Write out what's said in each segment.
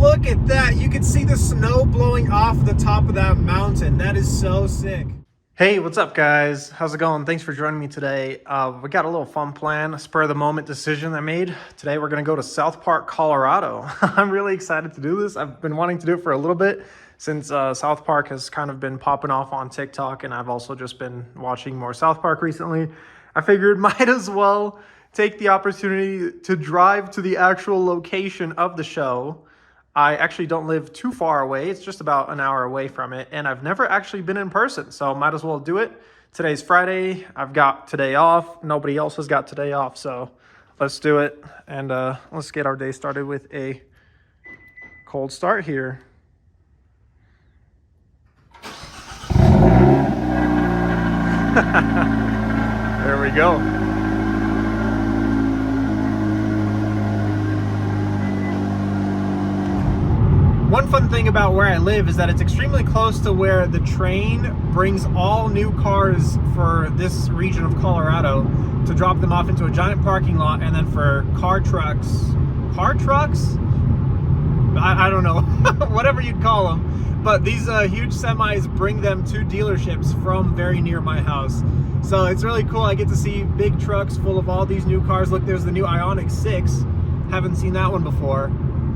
Look at that. You can see the snow blowing off the top of that mountain. That is so sick. Hey, what's up, guys? How's it going? Thanks for joining me today. We got a little fun plan, a spur-of-the-moment decision I made. Today, we're going to go to South Park, Colorado. I'm really excited to do this. I've been wanting to do it for a little bit since South Park has kind of been popping off on TikTok, and I've also just been watching more South Park recently. I figured might as well take the opportunity to drive to the actual location of the show. I actually don't live too far away. It's just about an hour away from it, and I've never actually been in person, so might as well do it. Today's Friday. I've got today off. Nobody else has got today off, so let's do it, and let's get our day started with a cold start here. There we go. One fun thing about where I live is that it's extremely close to where the train brings all new cars for this region of Colorado to drop them off into a giant parking lot, and then for car trucks, I don't know, whatever you'd call them, but these huge semis bring them to dealerships from very near my house. So it's really cool. I get to see big trucks full of all these new cars. Look, there's the new Ioniq 6. Haven't seen that one before,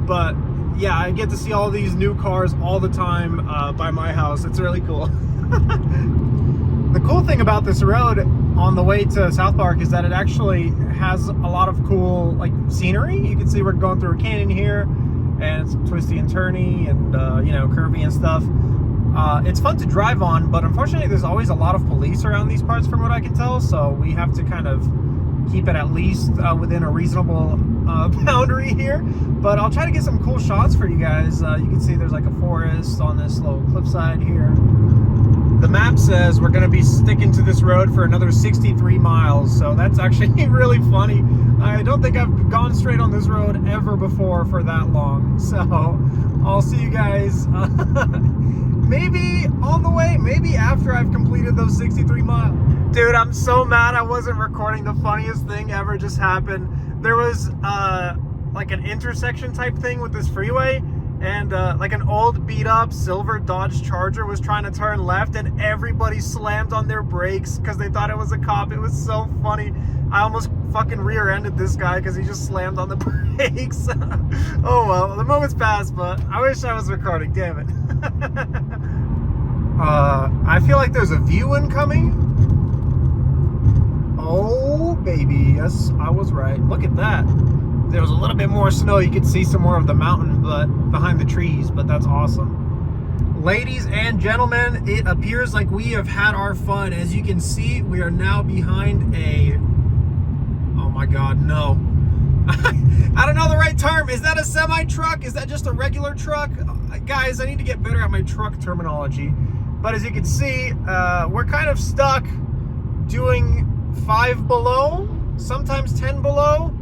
but yeah, I get to see all these new cars all the time by my house. It's really cool. The cool thing about this road on the way to South Park is that it actually has a lot of cool like scenery. You can see we're going through a canyon here, and it's twisty and turny and you know, curvy and stuff. It's fun to drive on, but unfortunately there's always a lot of police around these parts from what I can tell, so we have to kind of keep it at least within a reasonable boundary here. But I'll try to get some cool shots for you guys. You can see there's like a forest on this little cliffside here. The map says we're going to be sticking to this road for another 63 miles, so that's actually really funny. I don't think I've gone straight on this road ever before for that long, so I'll see you guys maybe on the way, maybe after I've completed those 63 miles. Dude, I'm so mad I wasn't recording. The funniest thing ever just happened. There was like an intersection type thing with this freeway, and like an old beat up silver Dodge Charger was trying to turn left, and everybody slammed on their brakes because they thought it was a cop. It was so funny. I almost fucking rear-ended this guy because he just slammed on the brakes. Oh well, the moment's passed, but I wish I was recording, damn it. I feel like there's a view incoming. Oh baby, yes, I was right. Look at that. There was a little bit more snow. You could see some more of the mountain but behind the trees, but that's awesome. Ladies and gentlemen, it appears like we have had our fun. As you can see, we are now behind a, oh my god, no. I don't know the right term. Is that a semi-truck? Is that just a regular truck? Guys, I need to get better at my truck terminology. But as you can see, we're kind of stuck doing 5 below, sometimes 10 below.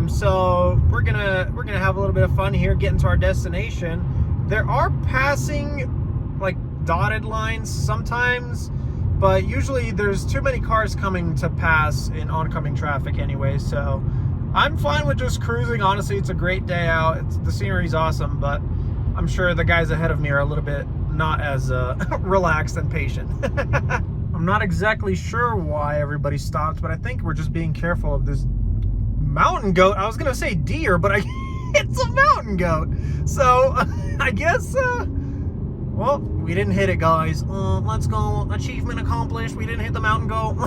So we're gonna have a little bit of fun here, getting to our destination. There are passing like dotted lines sometimes, but usually there's too many cars coming to pass in oncoming traffic anyway, so I'm fine with just cruising. Honestly, it's a great day out. The scenery's awesome, but I'm sure the guys ahead of me are a little bit not as relaxed and patient. I'm not exactly sure why everybody stopped, but I think we're just being careful of this mountain goat. I was gonna say deer, but it's a mountain goat. So I guess, well, we didn't hit it, guys. Let's go. Achievement accomplished. We didn't hit the mountain goat.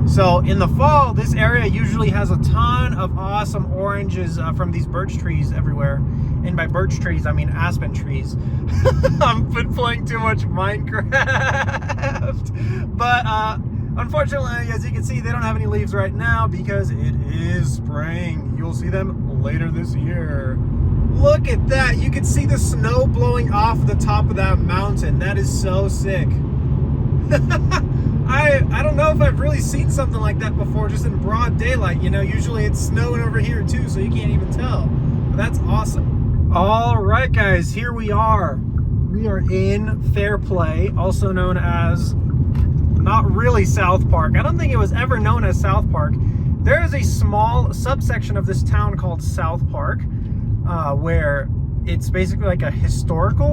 So in the fall, this area usually has a ton of awesome oranges from these birch trees everywhere. And by birch trees, I mean aspen trees. I've been playing too much Minecraft. But unfortunately, as you can see, they don't have any leaves right now because it is spring. You'll see them later this year. Look at that. You can see the snow blowing off the top of that mountain. That is so sick. I don't know if I've really seen something like that before, just in broad daylight. You know, usually it's snowing over here too, so you can't even tell. But that's awesome. All right, guys, here we are. We are in Fairplay, also known as not really South Park. I don't think it was ever known as South Park. There is a small subsection of this town called South Park, where it's basically like a historical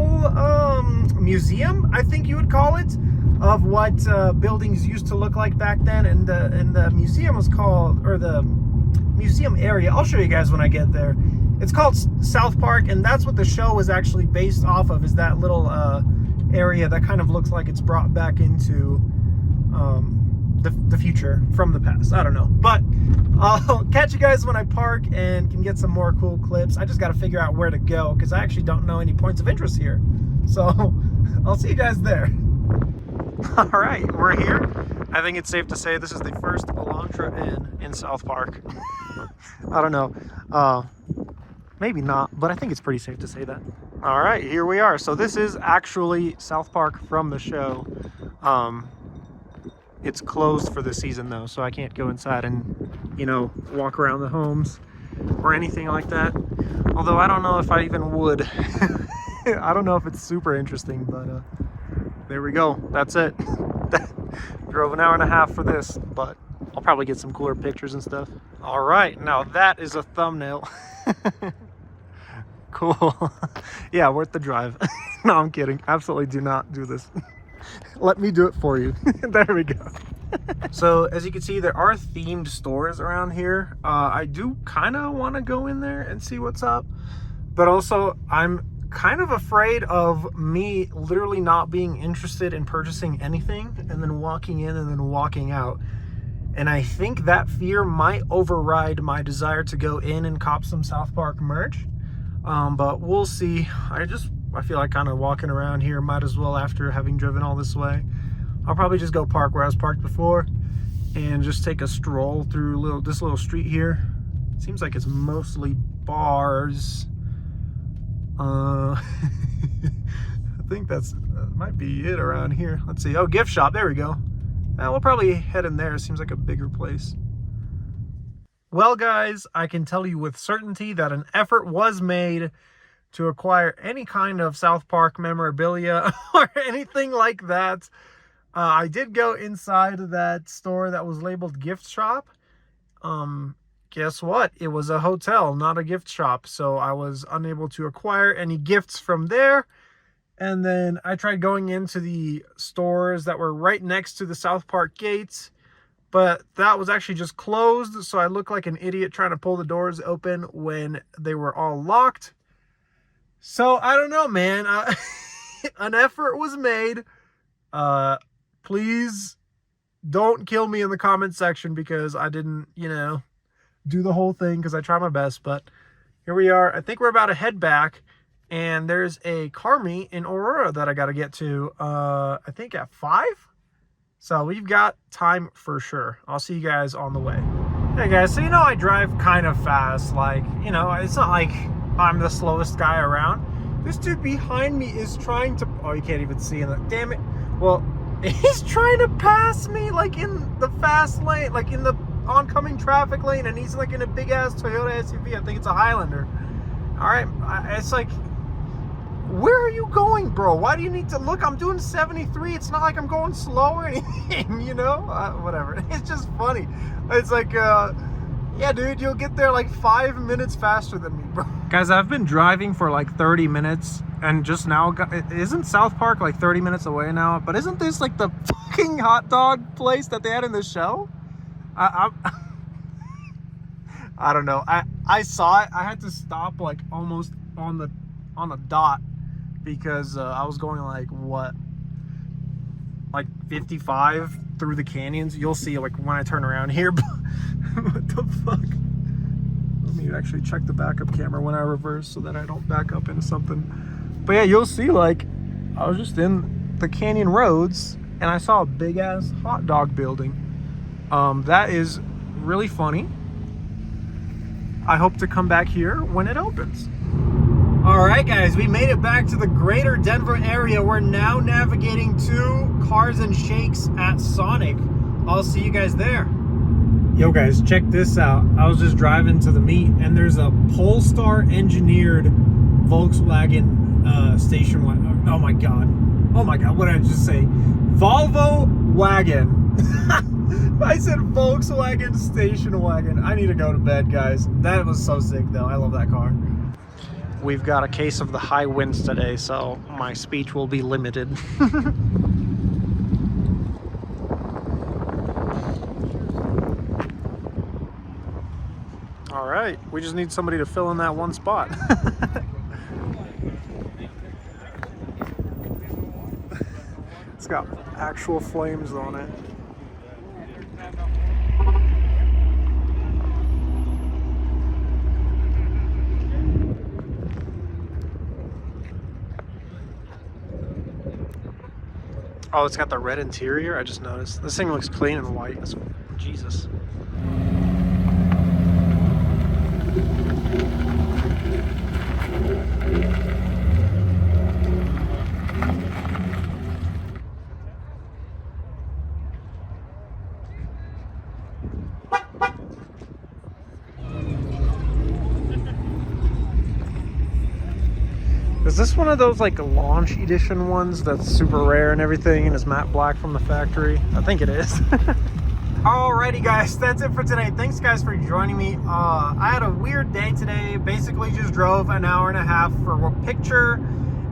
museum, I think you would call it, of what buildings used to look like back then. And the museum was called, or the museum area, I'll show you guys when I get there. It's called South Park, and that's what the show was actually based off of, is that little area that kind of looks like it's brought back into the future from the past. I don't know, but I'll catch you guys when I park and can get some more cool clips. I just got to figure out where to go because I actually don't know any points of interest here. So I'll see you guys there. All right, we're here. I think it's safe to say this is the first Elantra N in South Park. I don't know. Maybe not, but I think it's pretty safe to say that. All right, here we are. So this is actually South Park from the show. It's closed for the season though, so I can't go inside and, you know, walk around the homes or anything like that. Although I don't know if I even would. I don't know if it's super interesting, but there we go. That's it. Drove an hour and a half for this, but I'll probably get some cooler pictures and stuff. All right, now that is a thumbnail. Cool. Yeah, worth the drive. No, I'm kidding. Absolutely do not do this. Let me do it for you. There we go. So as you can see, there are themed stores around here. I do kind of want to go in there and see what's up, but also I'm kind of afraid of me literally not being interested in purchasing anything and then walking in and then walking out. And I think that fear might override my desire to go in and cop some South Park merch. But we'll see. I feel like kind of walking around here, might as well after having driven all this way. I'll probably just go park where I was parked before and just take a stroll through this little street here. Seems like it's mostly bars. I think that's might be it around here. Let's see. Oh, gift shop. There we go. We'll probably head in there. It seems like a bigger place. Well, guys, I can tell you with certainty that an effort was made to acquire any kind of South Park memorabilia or anything like that. I did go inside of that store that was labeled gift shop. Guess what? It was a hotel, not a gift shop. So I was unable to acquire any gifts from there. And then I tried going into the stores that were right next to the South Park gates, but that was actually just closed. So I looked like an idiot trying to pull the doors open when they were all locked. So I don't know, man. An effort was made. Please don't kill me in the comment section because I didn't, you know, do the whole thing because I tried my best. But here we are. I think we're about to head back. And there's a car meet in Aurora that I got to get to, I think at 5. So we've got time for sure. I'll see you guys on the way. Hey guys, so you know I drive kind of fast. Like, you know, it's not like I'm the slowest guy around. This dude behind me is trying to, oh, you can't even see him. Damn it. Well, he's trying to pass me like in the fast lane, like in the oncoming traffic lane. And he's like in a big ass Toyota SUV. I think it's a Highlander. All right. It's like, where are you going, bro? Why do you need to look? I'm doing 73. It's not like I'm going slow or anything, you know? Whatever. It's just funny. It's like, yeah, dude, you'll get there like 5 minutes faster than me, bro. Guys, I've been driving for like 30 minutes and just now, isn't South Park like 30 minutes away now? But isn't this like the fucking hot dog place that they had in the show? I don't know. I saw it. I had to stop like almost on the dot. Because I was going like what, like 55 through the canyons. You'll see like when I turn around here. What the fuck? Let me actually check the backup camera when I reverse so that I don't back up into something. But yeah, you'll see like I was just in the canyon roads and I saw a big ass hot dog building. That is really funny. I hope to come back here when it opens. All right, guys, we made it back to the greater Denver area. We're now navigating to Cars and Shakes at Sonic. I'll see you guys there. Yo, guys, check this out. I was just driving to the meet, and there's a Polestar engineered Volkswagen station wagon. Oh my god. Oh my god, what did I just say? Volvo wagon. I said Volkswagen station wagon. I need to go to bed, guys. That was so sick, though. I love that car. we've got a case of the high winds today, so my speech will be limited. All right, we just need somebody to fill in that one spot. It's got actual flames on it. Oh, it's got the red interior. I just noticed. This thing looks clean and white. Jesus. Is this one of those like launch edition ones that's super rare and everything and is matte black from the factory? I think it is. Alrighty guys, that's it for today. Thanks guys for joining me. I had a weird day today. Basically just drove an hour and a half for a picture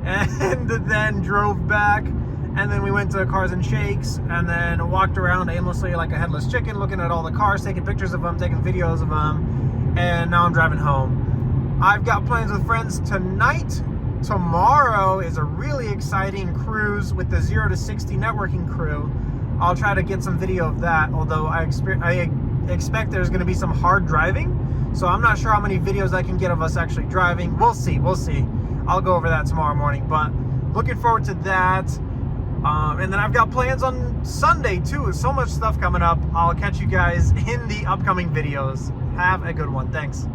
and then drove back, and then we went to Cars and Shakes and then walked around aimlessly like a headless chicken, looking at all the cars, taking pictures of them, taking videos of them, and now I'm driving home. I've got plans with friends tonight. Tomorrow is a really exciting cruise with the 0 to 60 networking crew. I'll try to get some video of that, although I expect there's going to be some hard driving, so I'm not sure how many videos I can get of us actually driving. We'll see. I'll go over that tomorrow morning, but looking forward to that. And then I've got plans on Sunday too. So much stuff coming up. I'll catch you guys in the upcoming videos. Have a good one. Thanks.